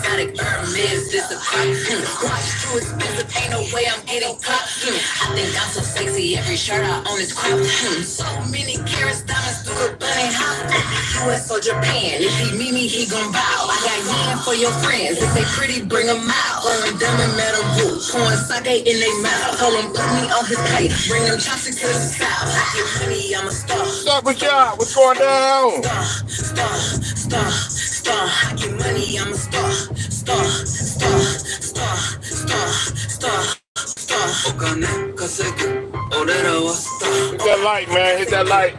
exotic Hermes, this a crop. Watch too expensive, ain't no way I'm getting popped. I think I'm so sexy, every shirt I own is cropped. So many carats, diamonds through the bunny hop. US or Japan, if he meet me, he gon' bow. I got yen for your friends, if they pretty, bring them out. Pouring them in metal boots, pouring sake in they mouth. Told him put me on his plate, bring them chopsticks to the south. I get money, I'm a star. What's up with y'all? What's going down? Star. I get money, I'm a star. Hit that light, man. Hit that light.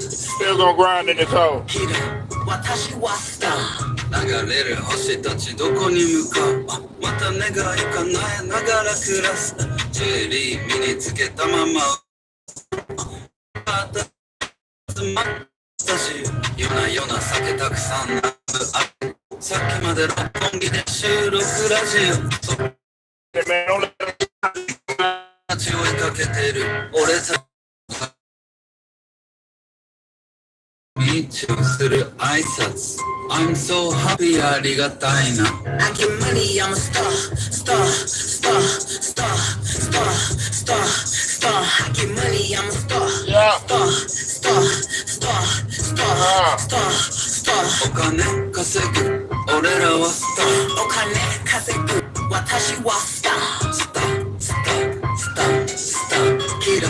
Still gonna grind in this hole. 流れる星たちどこに向かうまた願い叶えながら暮らすジュエリー身につけたまま夜な夜な酒たくさん飲むさっきまで六本木で収録ラジオ街追いかけてる俺たち道をする挨拶 I'm so happy ありがたいな I get money I'm a star I get money I'm a star star お金稼ぐ俺らはスターお金稼ぐ私はスターキラ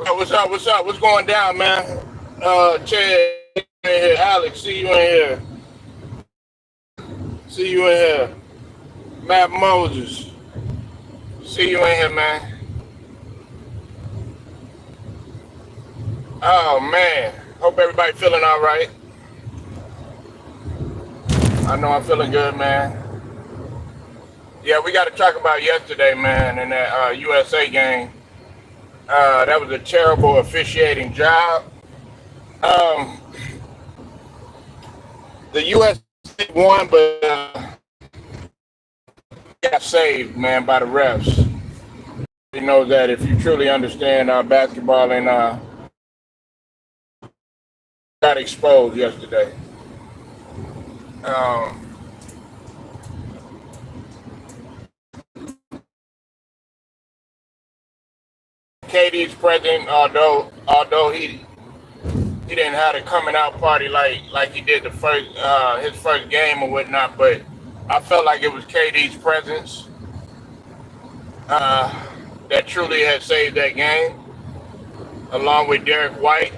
What's up? What's going down, man? Chad in here. Alex, see you in here. Matt Moses, see you in here, man. Oh, man. Hope everybody feeling all right. I know I'm feeling good, man. Yeah, we got to talk about yesterday, man, in that USA game. That was a terrible officiating job. The U.S. won, but got saved, man, by the refs. You know that if you truly understand basketball and got exposed yesterday. KD's president, although he didn't have a coming out party like he did his first game or whatnot, but I felt like it was KD's presence that truly had saved that game, along with Derek White,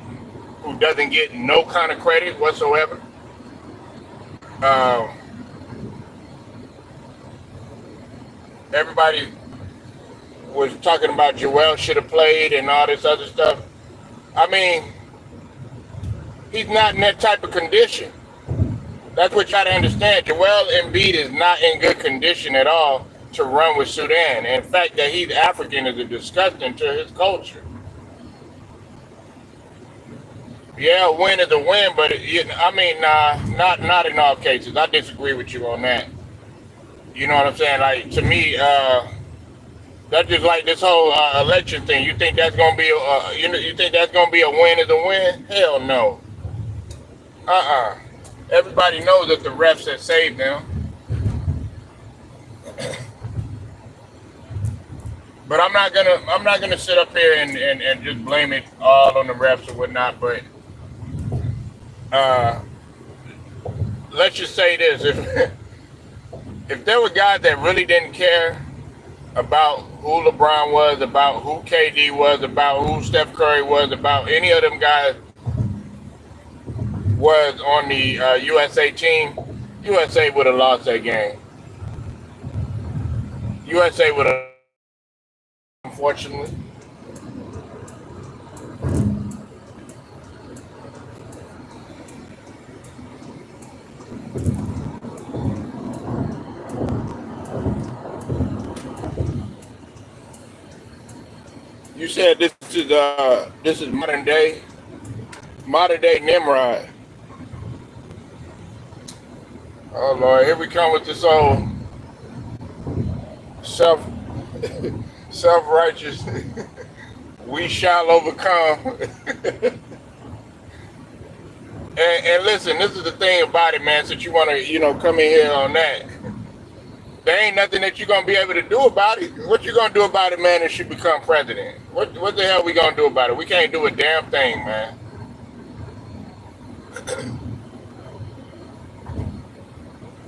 who doesn't get no kind of credit whatsoever. Everybody was talking about Joel should have played and all this other stuff. I mean, he's not in that type of condition. That's what you got to understand. Joel Embiid is not in good condition at all to run with Sudan. And the fact that he's African is a disgusting to his culture. Yeah, a win is a win, but not in all cases. I disagree with you on that. You know what I'm saying? Like, to me, that's just like this whole election thing. You think that's gonna be you think that's gonna be a win is a win? Hell no. Everybody knows that the refs have saved them. But I'm not gonna sit up here and just blame it all on the refs or whatnot. But let's just say this: if there were guys that really didn't care about who LeBron was, about who KD was, about who Steph Curry was, about any of them guys was on the USA team, USA would have lost that game. USA would have, unfortunately. You said this is modern day Nimrod. Oh Lord, here we come with this old self-righteous. We shall overcome. And listen, this is the thing about it, man. Since you want to, come in here on that, there ain't nothing that you're gonna be able to do about it. What you gonna do about it, man? If you become president, what the hell we gonna do about it? We can't do a damn thing, man.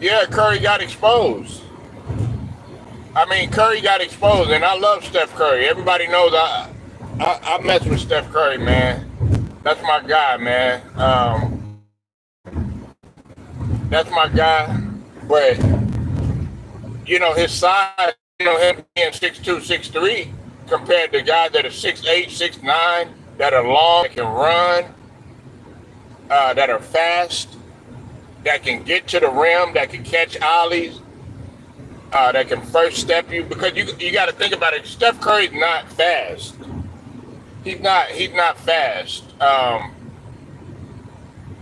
Yeah, Curry got exposed. I mean, Curry got exposed, and I love Steph Curry. Everybody knows I mess with Steph Curry, man. That's my guy, man. That's my guy. But his size, him being 6'2", 6'3", compared to guys that are 6'8", 6'9", that are long, that can run, that are fast, that can get to the rim, that can catch ollies, that can first step you. Because you got to think about it. Steph Curry's not fast. He's not fast.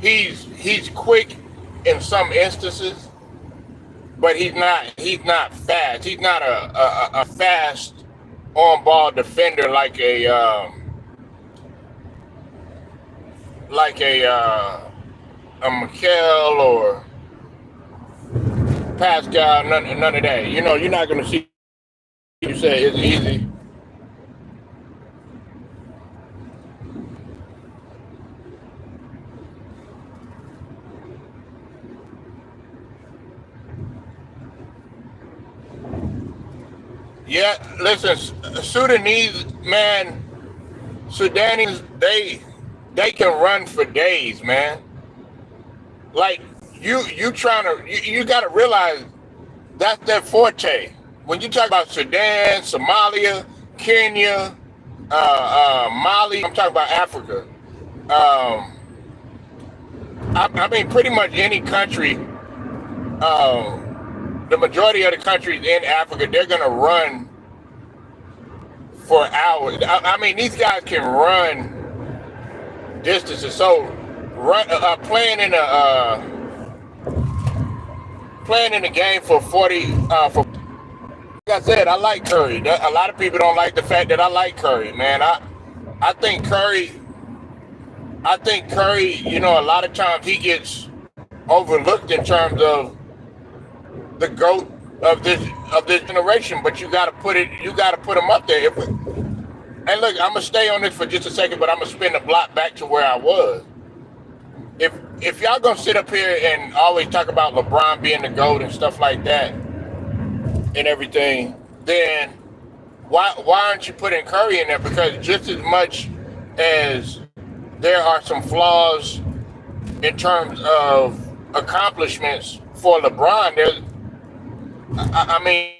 He's quick in some instances, but he's not fast. He's not a fast on ball defender like a Mikel or Pascal. None of that. You're not gonna see. You say it's easy. Yeah, listen, Sudanese, man, Sudanese, they can run for days, man. Like you trying to you got to realize that's their forte. When you talk about Sudan, Somalia, Kenya, Mali, I'm talking about Africa. Um, I mean, pretty much any country. The majority of the countries in Africa, they're gonna run for hours. I mean, these guys can run distances. So, playing in a game for 40. Like I said, I like Curry. A lot of people don't like the fact that I like Curry, man. I think Curry. I think Curry. A lot of times he gets overlooked in terms of the GOAT of this generation, but you got to put him up there. And look, I'm gonna stay on this for just a second, but I'm gonna spin the block back to where I was. If y'all gonna sit up here and always talk about LeBron being the GOAT and stuff like that and everything, then why aren't you putting Curry in there? Because just as much as there are some flaws in terms of accomplishments for LeBron, I mean,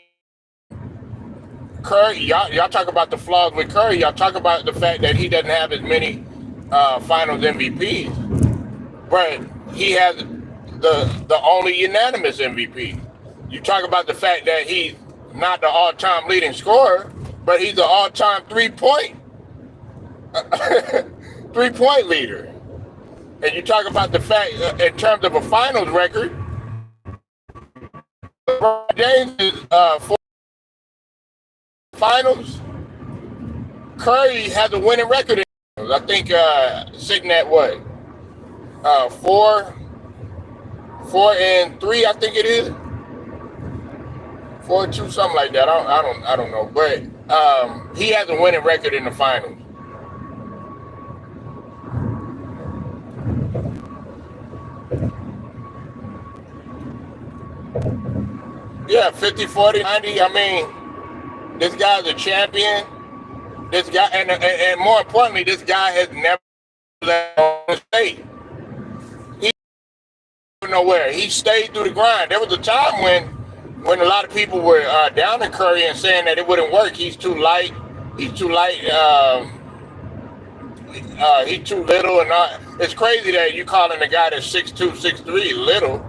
Curry, y'all talk about the flaws with Curry. Y'all talk about the fact that he doesn't have as many Finals MVPs, but he has the only unanimous MVP. You talk about the fact that he's not the all-time leading scorer, but he's the all-time three-point leader. And you talk about the fact in terms of a Finals record, LeBron James is for Finals. Curry has a winning record. I think sitting at what, 4-3. I think it is 4-2, something like that. I don't know, but he has a winning record in the finals. Yeah, 50, 40, 90. I mean, this guy's a champion. This guy, and more importantly, this guy has never left the state. He didn't go nowhere. He stayed through the grind. There was a time when a lot of people were down on Curry and saying that it wouldn't work. He's too light. He's too light. He's too little. And it's crazy that you calling a guy that's 6'2", 6'3" little.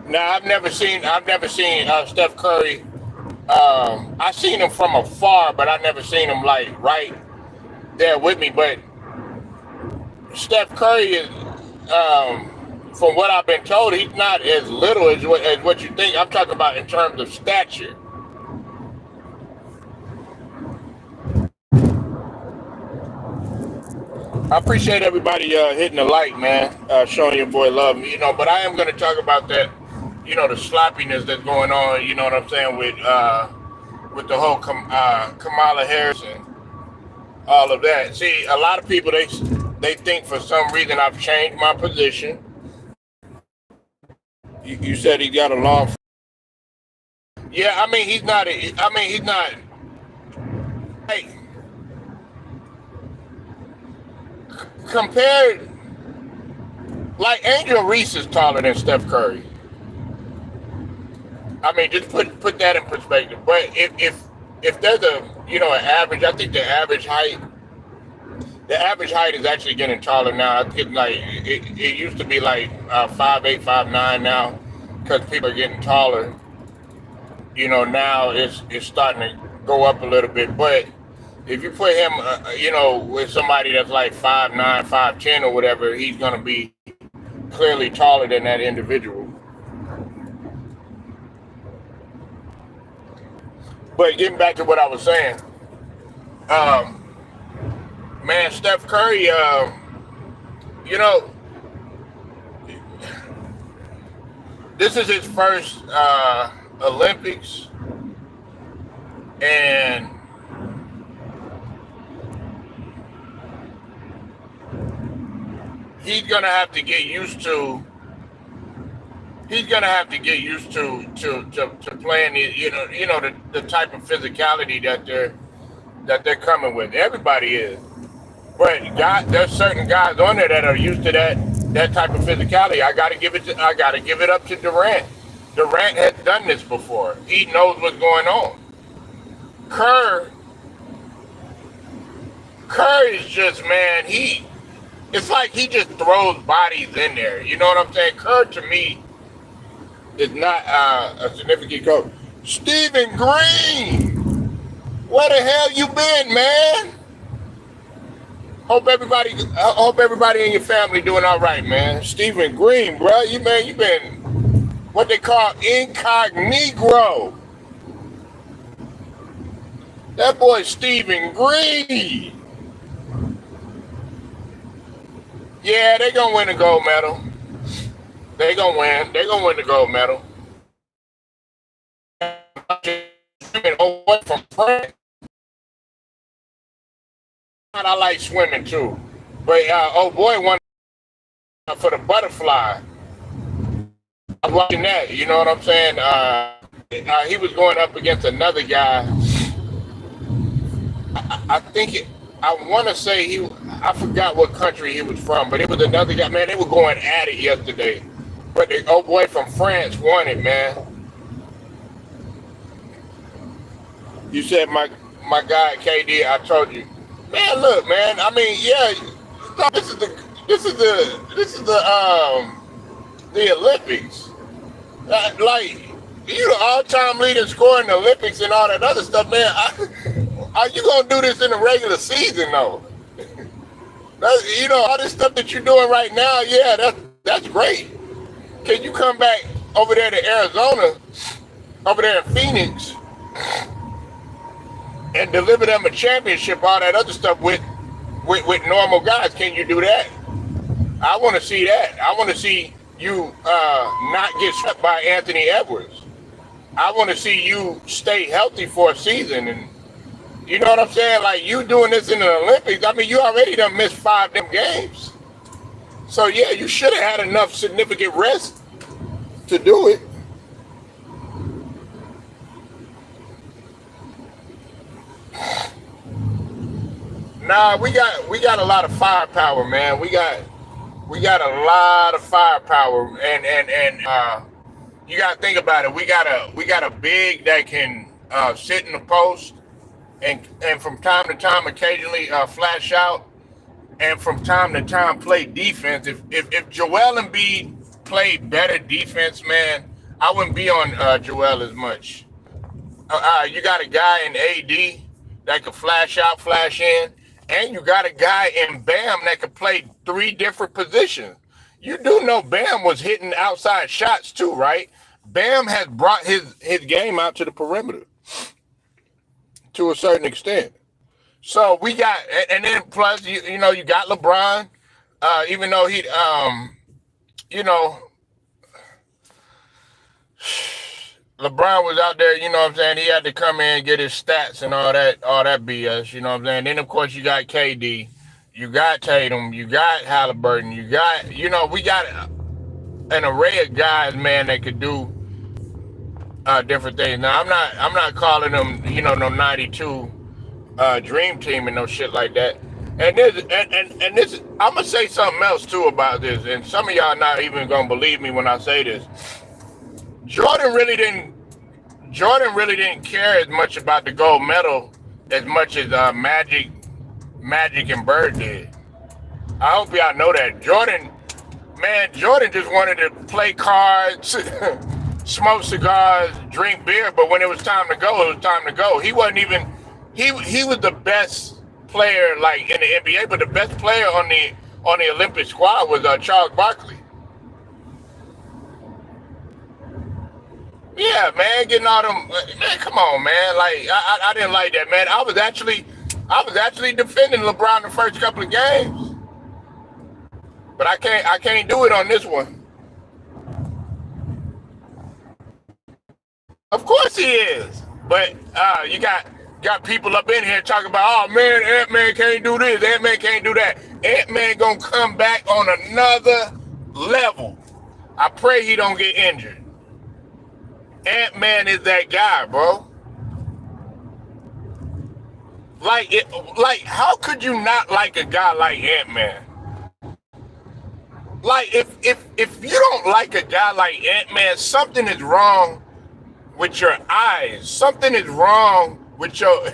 Now I've never seen Steph Curry. I've seen him from afar, but I never seen him like right there with me. But Steph Curry is, from what I've been told, he's not as little as what you think. I'm talking about in terms of stature. I appreciate everybody hitting the like, man, showing your boy love. But I am going to talk about that, the sloppiness that's going on. You know what I'm saying with the whole Kamala Harris and all of that. See, a lot of people they think for some reason I've changed my position. You said he got a long. Yeah, I mean he's not. He's not. Hey, compared, like Angel Reese is taller than Steph Curry. I mean, just put that in perspective. But if there's an average, I think the average height is actually getting taller now. I think like it used to be like 5'8", 5'9" now, because people are getting taller. Now it's starting to go up a little bit. But if you put him, with somebody that's like 5'9", 5'10" or whatever, he's gonna be clearly taller than that individual. But getting back to what I was saying, man, Steph Curry, this is his first Olympics, and he's gonna have to get used to. He's gonna have to get used to playing the type of physicality that they're coming with. Everybody is, but there's certain guys on there that are used to that type of physicality. I gotta give it up to Durant. Durant has done this before. He knows what's going on. Kerr is just, man. It's like he just throws bodies in there. You know what I'm saying? Kerr to me is not a significant coach. Stephen Green, where the hell you been, man? Hope everybody in your family doing all right, man. Stephen Green, bro, you been what they call incognito. That boy Stephen Green. Yeah, they gonna win the gold medal. They gonna win. They gonna win the gold medal. Away from France. I like swimming too, but oh boy won for the butterfly. I'm watching that. You know what I'm saying? He was going up against another guy. I think I want to say I forgot what country he was from, but it was another guy. Man, they were going at it yesterday. But the old boy from France won it, man. You said my guy KD. I told you, man. Look, man. I mean, yeah. This is the Olympics. Like you, the all-time leader scorer in the Olympics and all that other stuff, man. Are you gonna do this in the regular season though? All this stuff that you're doing right now, yeah, that's great. Can you come back over there to Arizona, over there in Phoenix, and deliver them a championship, all that other stuff with normal guys? Can you do that? I want to see that. I want to see you not get swept by Anthony Edwards. I want to see you stay healthy for a season, and you know what I'm saying? Like you doing this in the Olympics. I mean, you already done missed 5 damn games. So yeah, you should have had enough significant rest to do it. Nah, we got a lot of firepower, man. We got a lot of firepower, and you got to think about it. We got a big that can sit in the post, and from time to time, occasionally flash out, and from time to time play defense. If Joel Embiid played better defense, man, I wouldn't be on Joel as much. You got a guy in AD that could flash out, flash in, and you got a guy in Bam that could play 3 different positions. You do know Bam was hitting outside shots too, right? Bam has brought his game out to the perimeter to a certain extent. So we got, and then plus you know you got LeBron, even though he you know LeBron was out there, you know what I'm saying? He had to come in and get his stats and all that BS, you know what I'm saying? Then of course you got KD, you got Tatum, you got Halliburton, you got, you know, we got an array of guys, man, that could do different things. Now I'm not calling them, you know, no 92 dream team and no shit like that. And this I'm gonna say something else too about this, and some of y'all not even gonna believe me when I say this. Jordan really didn't Jordan really didn't care as much about the gold medal as much as Magic and Bird did. I hope y'all know that. Jordan just wanted to play cards, smoke cigars, drink beer, but when it was time to go, it was time to go. He wasn't even he was the best player like in the NBA, but the best player on the Olympic squad was Charles Barkley. Yeah, man, getting all them, man, come on, man. Like I didn't like that, man. I was actually defending LeBron the first couple of games, but I can't do it on this one. Of course he is, but you got people up in here talking about, oh man, Ant-Man can't do this, Ant-Man can't do that. Ant-Man gonna come back on another level. I pray he don't get injured. Ant-Man is that guy, bro. Like how could you not like a guy like Ant-Man? Like if you don't like a guy like Ant-Man, something is wrong with your eyes. Something is wrong with your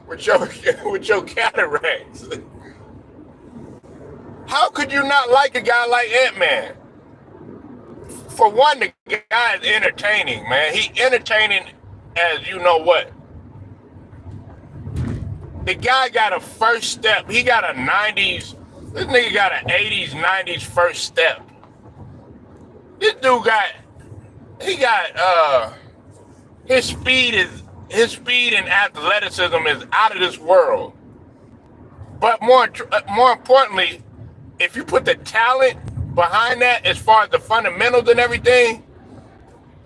with your cataracts. How could you not like a guy like Ant-Man? For one, the guy is entertaining, man. He entertaining as you know what. The guy got a first step. He got a 90s. This nigga got an 80s, 90s first step. This dude he got his speed and athleticism is out of this world. But more importantly, if you put the talent behind that, as far as the fundamentals and everything,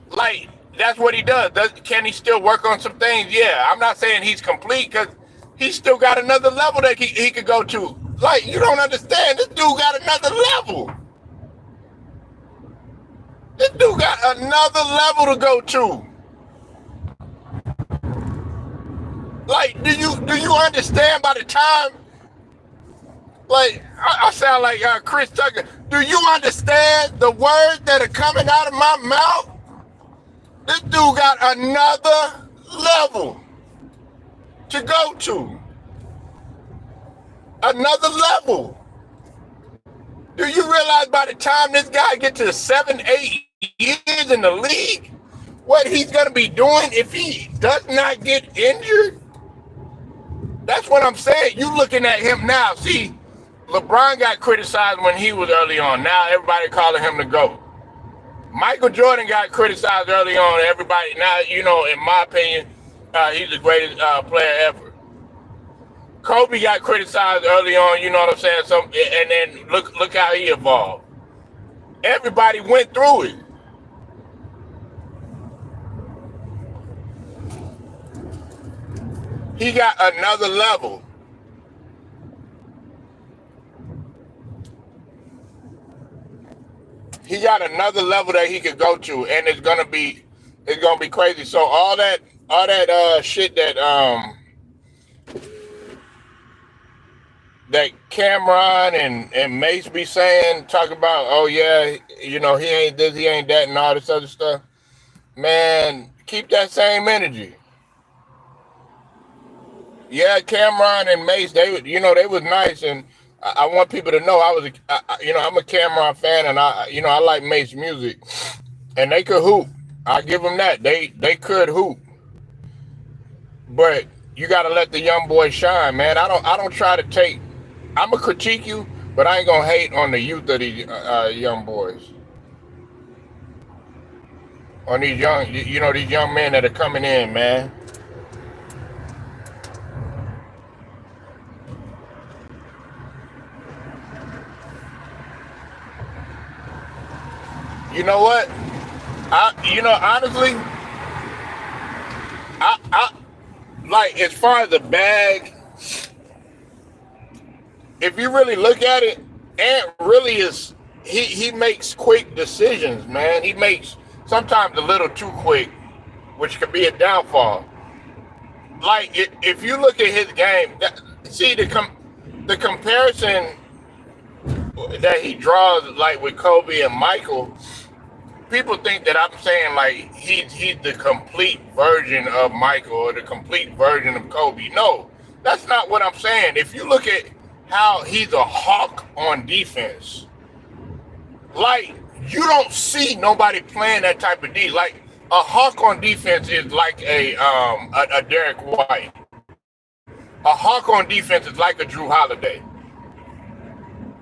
like that's what he does. Can he still work on some things? Yeah, I'm not saying he's complete because he's still got another level that he could go to. Like, you don't understand. This dude got another level. This dude got another level to go to. Like, do you understand by the time, like, I sound like Chris Tucker. Do you understand the words that are coming out of my mouth? This dude got another level to go to. Another level. Do you realize by the time this guy gets to 7, 8 years in the league, what he's going to be doing if he does not get injured? That's what I'm saying. You looking at him now. See, LeBron got criticized when he was early on. Now everybody calling him the GOAT. Michael Jordan got criticized early on. Everybody, now, you know, in my opinion, he's the greatest player ever. Kobe got criticized early on, you know what I'm saying? And then look how he evolved. Everybody went through it. He got another level. He got another level that he could go to, and it's gonna be crazy. So all that shit that Cameron and Mace be saying, talk about, oh yeah, you know, he ain't this, he ain't that, and all this other stuff. Man, keep that same energy. Yeah, Cameron and Mace, they was nice, and I want people to know I'm a Cameron fan, and I like Mace music, and they could hoop. I give them that. They could hoop, but you got to let the young boys shine, man. I don't try to take. I'm gonna critique you, but I ain't gonna hate on the youth of these young boys, on these these young men that are coming in, man. You know what? Honestly, I like as far as the bag, if you really look at it, Ant really is he makes quick decisions, man. He makes sometimes a little too quick, which could be a downfall. Like if you look at his game, see the comparison that he draws like with Kobe and Michael. People think that I'm saying like he's the complete version of Michael or the complete version of Kobe. No, that's not what I'm saying. If you look at how he's a hawk on defense, like you don't see nobody playing that type of D. Like a hawk on defense is like a Derek White. A hawk on defense is like a Drew Holiday.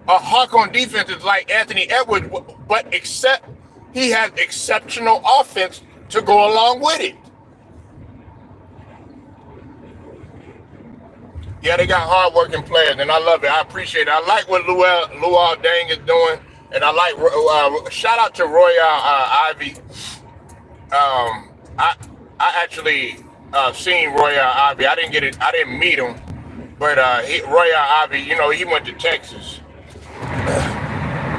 A hawk on defense is like Anthony Edwards, but except he has exceptional offense to go along with it. Yeah, they got hardworking players, and I love it. I appreciate it. I like what Luol Deng is doing, and I like. Shout out to Royal Ivy. I actually seen Royal Ivy. I didn't get it. I didn't meet him, but Royal Ivy, he went to Texas.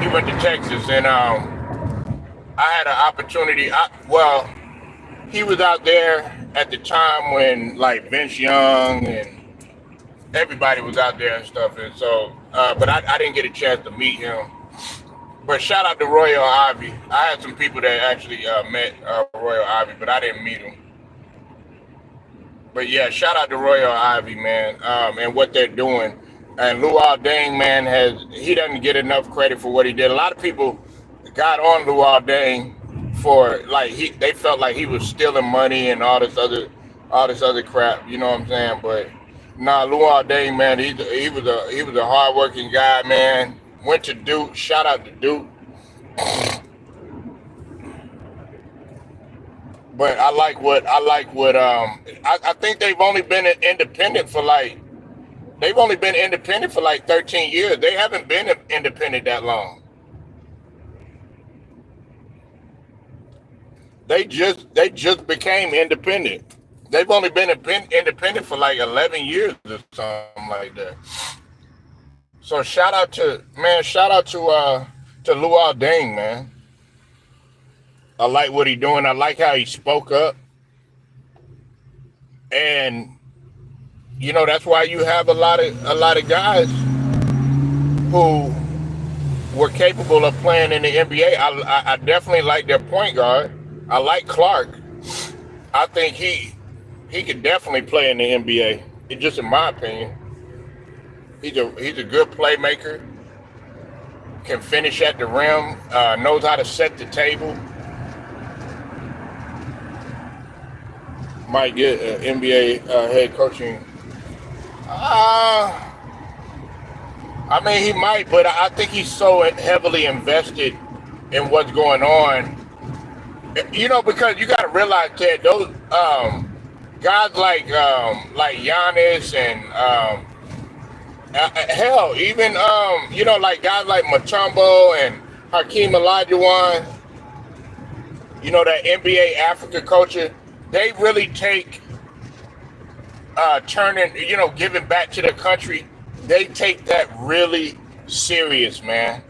He went to Texas, and I had an opportunity. He was out there at the time when like Vince Young and everybody was out there and stuff, and so, but I didn't get a chance to meet him. But shout out to Royal Ivy. I had some people that actually met Royal Ivy, but I didn't meet him. But yeah, shout out to Royal Ivy, man, and what they're doing. And Luol Deng, man, he doesn't get enough credit for what he did. A lot of people got on Luol Deng for like they felt like he was stealing money and all this other crap. You know what I'm saying? But nah, Luol Deng, man, he was a hardworking guy, man. Went to Duke. Shout out to Duke. But I think they've only been independent for like 13 years. They haven't been independent that long. They just became independent. They've only been independent for like 11 years or something like that. So shout out to Luol Deng, man. I like what he's doing. I like how he spoke up. And that's why you have a lot of guys who were capable of playing in the NBA. I definitely like their point guard. I like Clark. I think he could definitely play in the NBA. It's just in my opinion. He's a good playmaker. Can finish at the rim. Knows how to set the table. Might get an NBA head coaching. I mean, he might, but I think he's so heavily invested in what's going on. Because you got to realize, Ted, those guys like Giannis and hell, even like guys like Mutombo and Hakeem Olajuwon, that NBA Africa culture, they really take giving back to the country. They take that really serious, man.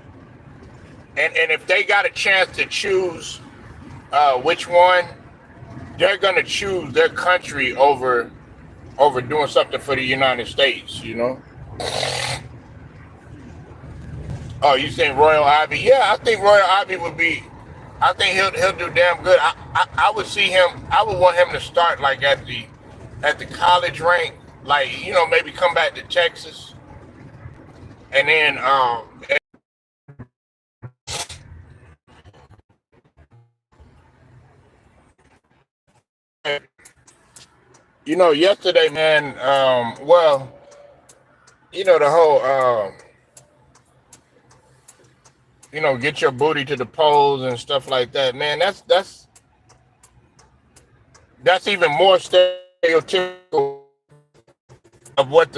And if they got a chance to choose which one, they're gonna choose their country over doing something for the United States, Oh, you saying Royal Ivy? Yeah, I think Royal Ivy would be. I think he'll do damn good. I would see him. I would want him to start like at the college rank, like maybe come back to Texas, and then yesterday, man. The whole get your booty to the polls and stuff like that, man. That's even more stereotypical of what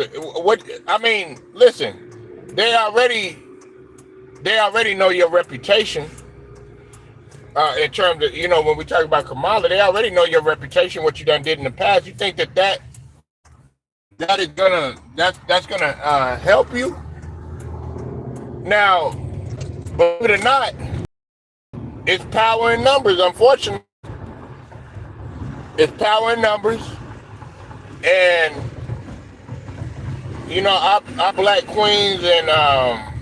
I mean. Listen, they already know your reputation. In terms of, when we talk about Kamala, they already know your reputation, what you done did in the past. You think that is gonna that's gonna help you? Now, believe it or not, it's power in numbers. Unfortunately, it's power in numbers, and our black queens and our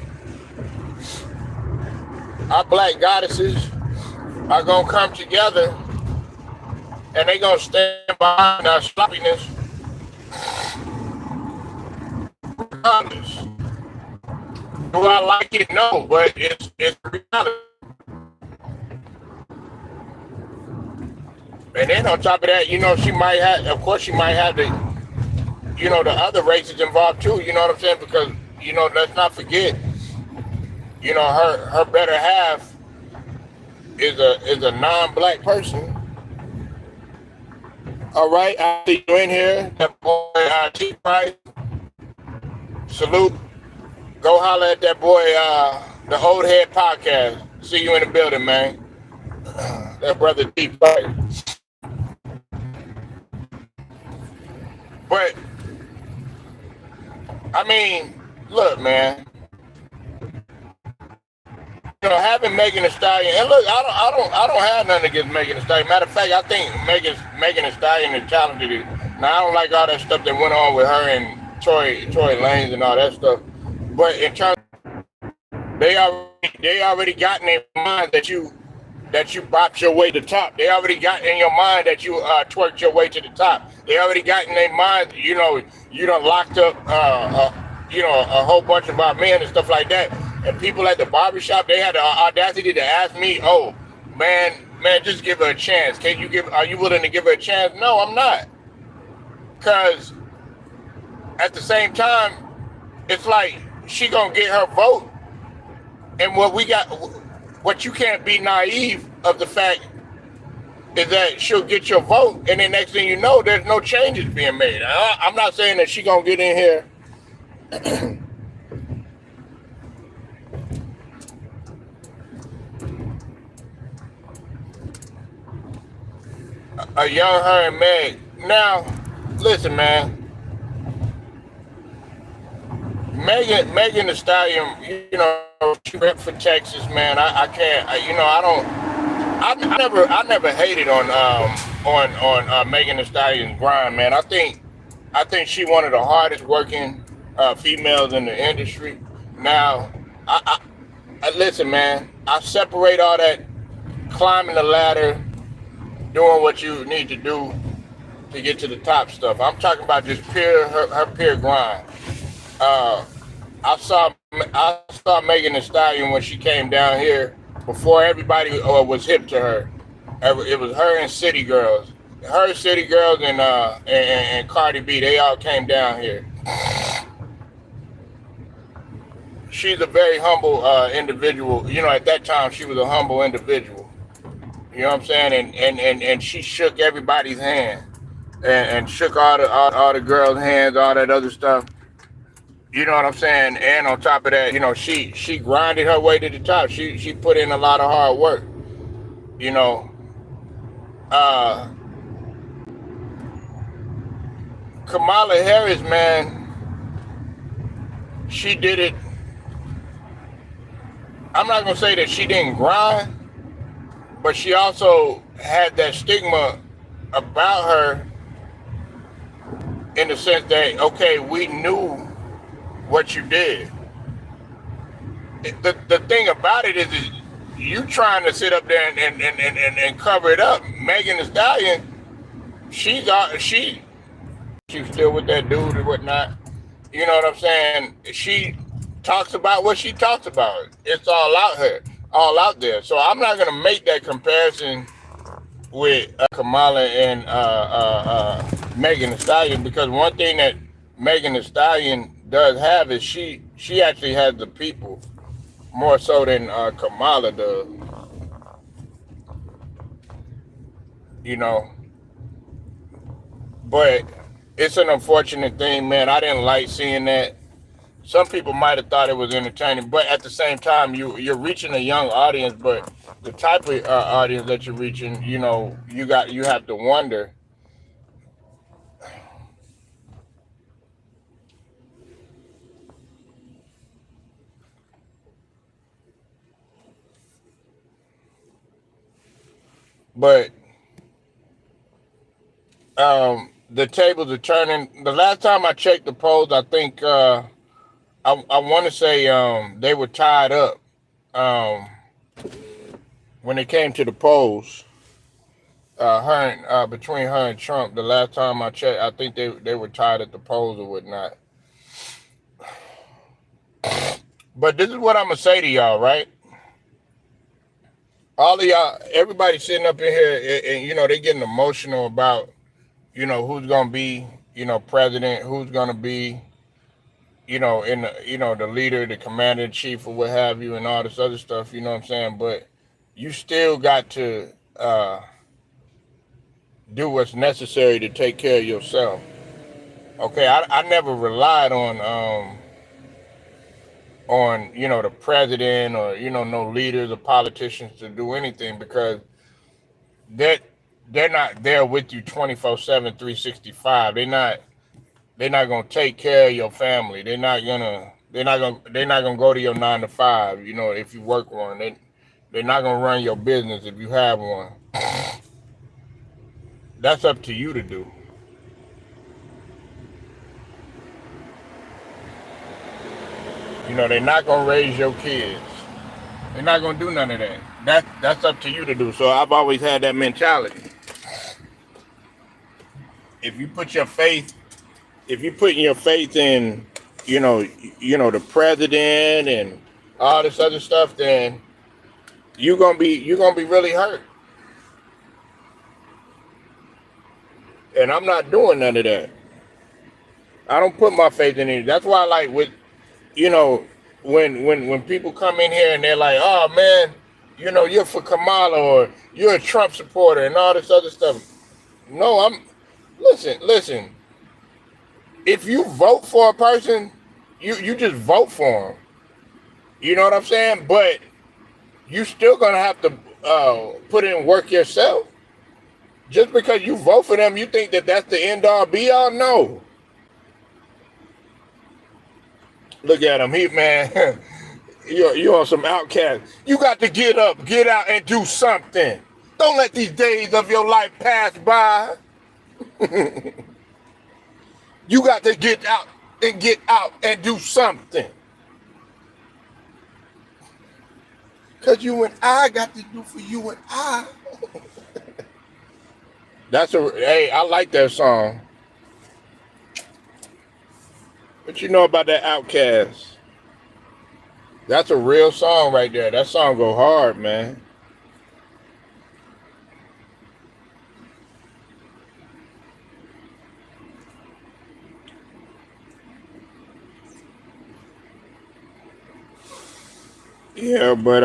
black goddesses are gonna come together, and they gonna stand behind our sloppiness regardless. Do I like it? No, but it's reality. And then on top of that, of course, she might have the other races involved too. You know what I'm saying? Because let's not forget, her better half is a non-black person. All right, I see you in here. That boy T Price. Salute. Go holler at that boy, the Old Head Podcast. See you in the building, man. That brother T Price. But I mean, look, man. Having Megan Thee Stallion, and look, I don't have nothing against Megan Thee Stallion. Matter of fact, I think Megan Thee Stallion is talented. Now I don't like all that stuff that went on with her and Tory Lanez and all that stuff. But in terms, they already got in their mind that you bopped your way to the top. They already got in your mind that you twerked your way to the top. They already got in their mind, you done locked up, a whole bunch of our men and stuff like that. And people at the barbershop, they had the audacity to ask me, "Oh, man, just give her a chance. Are you willing to give her a chance?" No, I'm not. Because at the same time, it's like she gonna get her vote. And what you can't be naive of the fact is that she'll get your vote, and then next thing you know, there's no changes being made. I'm not saying that she gonna get in here a young her and Meg. Now, listen, man. Megan Thee Stallion, she rep for Texas, man. I can't, I never hated on Megan Thee Stallion's grind, man. I think she one of the hardest working females in the industry. Now, I listen, man. I separate all that climbing the ladder, doing what you need to do to get to the top stuff. I'm talking about just her pure grind. I saw Megan Thee Stallion when she came down here before everybody was hip to her. It was her and City Girls. Her, City Girls, and Cardi B. They all came down here. She's a very humble individual. At that time she was a humble individual. You know what I'm saying? And she shook everybody's hand and shook all the girls' hands, all that other stuff. You know what I'm saying? And on top of that, she grinded her way to the top. She put in a lot of hard work. Kamala Harris, man, she did it. I'm not gonna say that she didn't grind, but she also had that stigma about her in the sense that, okay, we knew what you did. The thing about it is you trying to sit up there and cover it up. Megan Thee Stallion, she's still with that dude or whatnot. You know what I'm saying? She talks about what she talks about. It's all out there. So I'm not gonna make that comparison with Kamala and Megan Thee Stallion, because one thing that Megan Thee Stallion does have is she actually has the people more so than Kamala does. But it's an unfortunate thing, man. I didn't like seeing that. some people might have thought it was entertaining, but at the same time, you're reaching a young audience. But the type of audience that you're reaching, you have to wonder. But the tables are turning. The last time I checked the polls, I think I want to say they were tied up um, when it came to the polls. Between her and Trump, the last time I checked, I think they were tied at the polls or whatnot. But this is what I'm gonna say to y'all, right? All of y'all, everybody sitting up in here, and they getting emotional about who's gonna be president, who's gonna be in the leader, the commander in chief, or what have you, and all this other stuff. You know what I'm saying? But you still got to do what's necessary to take care of yourself. Okay, I never relied on the president or no leaders or politicians to do anything, because they're they're not there with you 24/7, 365. They're not gonna take care of your family. They're not gonna go to your 9 to 5. If you work one, they're not gonna run your business if you have one. That's up to you to do. They're not gonna raise your kids. They're not gonna do none of that. That's up to you to do. So I've always had that mentality. If you put your faith, if you put your faith in, the president and all this other stuff, then you're gonna be really hurt. And I'm not doing none of that. I don't put my faith in it. That's why I like you know, when people come in here and they're like, oh man, you're for Kamala or you're a Trump supporter and all this other stuff. No, listen. If you vote for a person, you just vote for them. You know what I'm saying? But you still gonna have to put in work yourself. Just because you vote for them, you think that that's the end all be all? No. Look at him, man. You on some outcast. You got to get up, get out, and do something. Don't let these days of your life pass by. You got to get out and do something. Because you and I got to do for you and I. Hey, I like that song. What you know about that Outcast? That's a real song right there. That song go hard, man. Yeah, but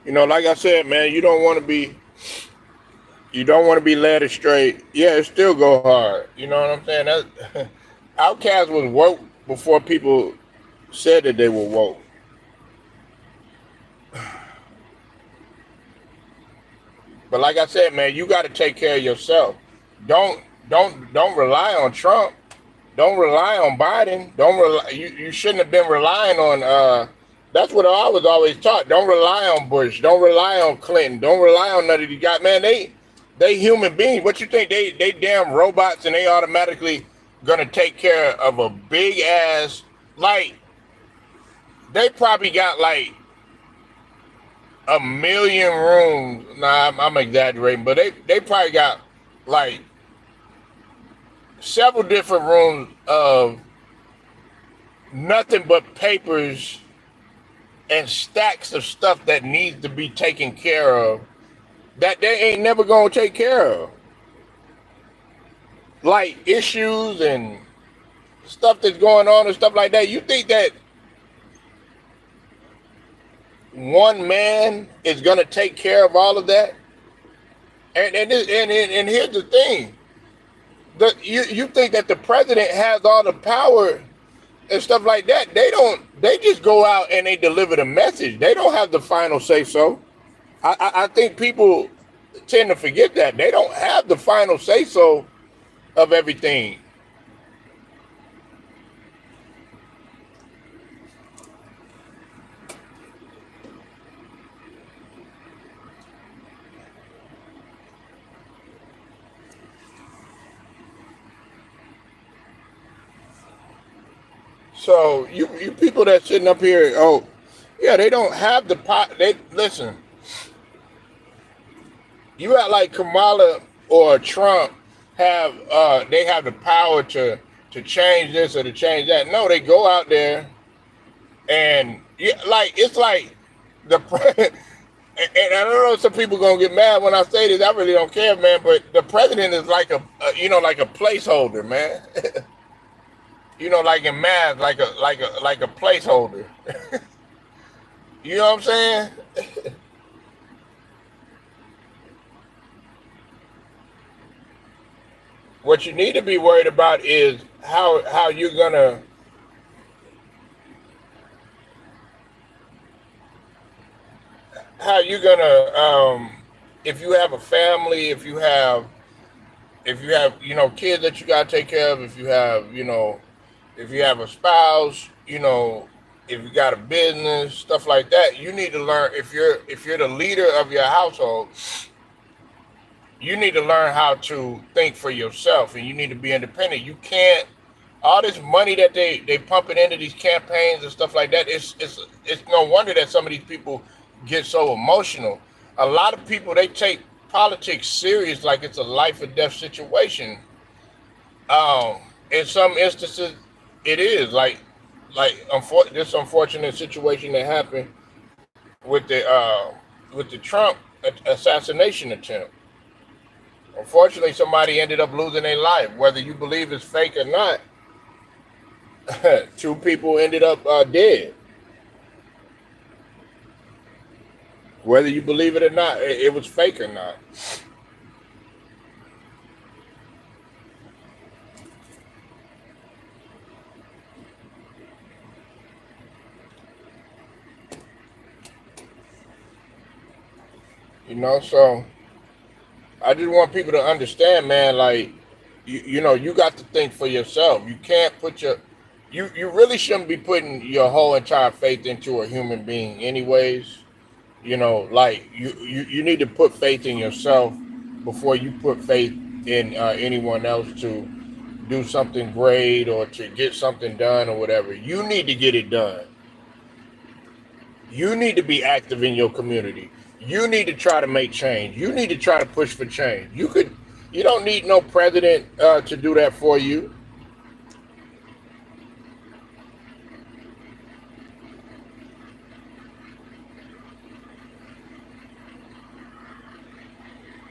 like I said, man, you don't want to be led astray. Yeah, it still go hard. You know what I'm saying? That Outkast was woke before people said that they were woke. But like I said, man, you got to take care of yourself. Don't rely on Trump. Don't rely on Biden. You shouldn't have been relying on. That's what I was always taught. Don't rely on Bush. Don't rely on Clinton. Don't rely on none of these guys. Man, they human beings. What you think they damn robots and they automatically gonna take care of a big ass, like they probably got like 1,000,000 rooms. Nah, I'm exaggerating, but they probably got like several different rooms of nothing but papers and stacks of stuff that needs to be taken care of that they ain't never gonna take care of. Like issues and stuff that's going on and stuff like that. You think that one man is gonna take care of all of that? And here's the thing: you think that the president has all the power and stuff like that. They just go out and they deliver the message. They don't have the final say so. I think people tend to forget that. They don't have the final say so of everything. So you people that sitting up here, oh yeah, they don't have the pot. They listen. You act like Kamala or Trump have they have the power to change this or to change that. No, they go out there and yeah, like it's like the and I don't know if some people gonna get mad when I say this. I really don't care, man. But the president is like like a placeholder, man. Like in math, like a placeholder. You know what I'm saying? What you need to be worried about is how you're gonna how you're gonna if you have a family, if you have kids that you gotta take care of, if you have a spouse, if you got a business, stuff like that, you need to learn if you're the leader of your household, you need to learn how to think for yourself and you need to be independent. You can't all this money that they pumping into these campaigns and stuff like that, it's no wonder that some of these people get so emotional. A lot of people they take politics serious like it's a life or death situation. Um, in some instances, it is this unfortunate situation that happened with the Trump assassination attempt. Unfortunately, somebody ended up losing their life. Whether you believe it's fake or not, two people ended up dead. Whether you believe it or not, it was fake or not. So I just want people to understand, man, like, you got to think for yourself. You can't you really shouldn't be putting your whole entire faith into a human being anyways. Like you need to put faith in yourself before you put faith in anyone else to do something great or to get something done or whatever. You need to get it done. You need to be active in your community. You need to try to make change. You need to try to push for change. You don't need no president to do that for you.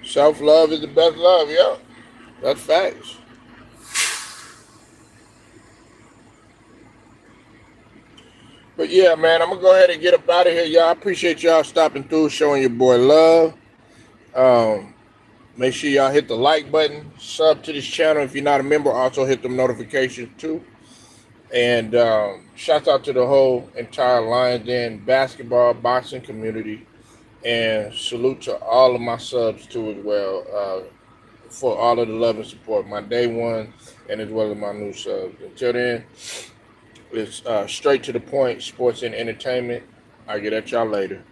Self love is the best love, yeah. That's facts. But yeah, man, I'm gonna go ahead and get up out of here, y'all. I appreciate y'all stopping through, showing your boy love. Um, Make sure y'all hit the like button, sub to this channel if you're not a member. Also hit them notifications too. And shout out to the whole entire Lions Den basketball boxing community, and salute to all of my subs too as well, for all of the love and support, my day one and as well as my new subs. Until then, it's straight to the point, sports and entertainment. I'll get at y'all later.